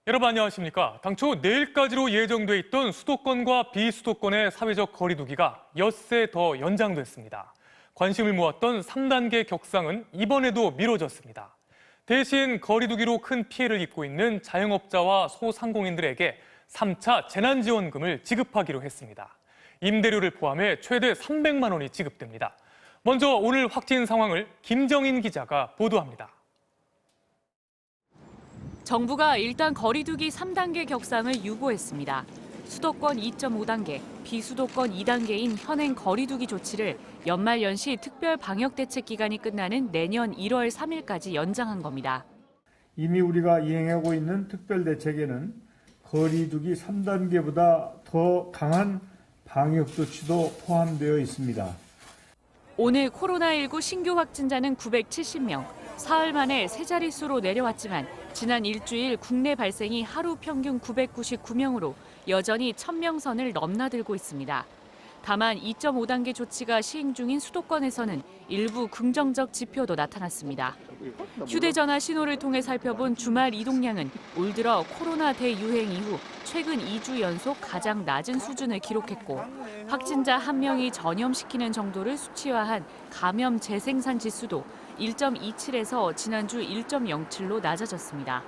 여러분 안녕하십니까? 당초 내일까지로 예정돼 있던 수도권과 비수도권의 사회적 거리 두기가 엿새 더 연장됐습니다. 관심을 모았던 3단계 격상은 이번에도 미뤄졌습니다. 대신 거리 두기로 큰 피해를 입고 있는 자영업자와 소상공인들에게 3차 재난지원금을 지급하기로 했습니다. 임대료를 포함해 최대 300만 원이 지급됩니다. 먼저 오늘 확진 상황을 김정인 기자가 보도합니다. 정부가 일단 거리두기 3단계 격상을 유보했습니다. 수도권 2.5단계, 비수도권 2단계인 현행 거리두기 조치를 연말연시 특별 방역대책 기간이 끝나는 내년 1월 3일까지 연장한 겁니다. 이미 우리가 이행하고 있는 특별대책에는 거리두기 3단계보다 더 강한 방역조치도 포함되어 있습니다. 오늘 코로나19 신규 확진자는 970명, 사흘 만에 세 자릿수로 내려왔지만 지난 일주일 국내 발생이 하루 평균 999명으로 여전히 1000명 선을 넘나들고 있습니다. 다만 2.5단계 조치가 시행 중인 수도권에서는 일부 긍정적 지표도 나타났습니다. 휴대전화 신호를 통해 살펴본 주말 이동량은 올 들어 코로나 대유행 이후 최근 2주 연속 가장 낮은 수준을 기록했고 확진자 1명이 전염시키는 정도를 수치화한 감염 재생산 지수도 1.27에서 지난주 1.07로 낮아졌습니다.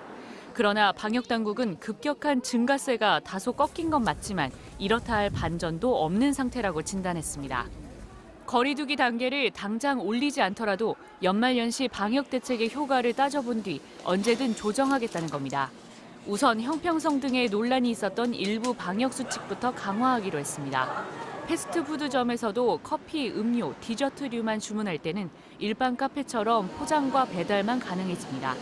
그러나 방역당국은 급격한 증가세가 다소 꺾인 건 맞지만 이렇다 할 반전도 없는 상태라고 진단했습니다. 거리두기 단계를 당장 올리지 않더라도 연말연시 방역대책의 효과를 따져본 뒤 언제든 조정하겠다는 겁니다. 우선 형평성 등의 논란이 있었던 일부 방역수칙부터 강화하기로 했습니다. 패스트푸드점에서도 커피, 음료, 디저트류만 주문할 때는 일반 카페처럼 포장과 배달만 가능해집니다.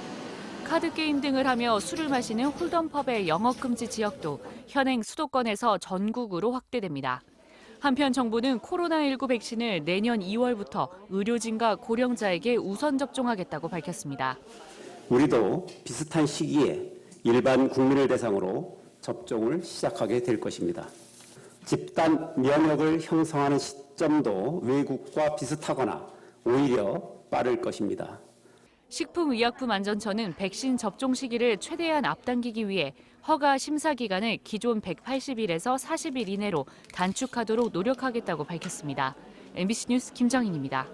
카드게임 등을 하며 술을 마시는 홀덤펍의 영업금지 지역도 현행 수도권에서 전국으로 확대됩니다. 한편 정부는 코로나19 백신을 내년 2월부터 의료진과 고령자에게 우선 접종하겠다고 밝혔습니다. 우리도 비슷한 시기에 일반 국민을 대상으로 접종을 시작하게 될 것입니다. 집단 면역을 형성하는 시점도 외국과 비슷하거나 오히려 빠를 것입니다. 식품의약품안전처는 백신 접종 시기를 최대한 앞당기기 위해 허가 심사 기간을 기존 180일에서 40일 이내로 단축하도록 노력하겠다고 밝혔습니다. MBC 뉴스 김정인입니다.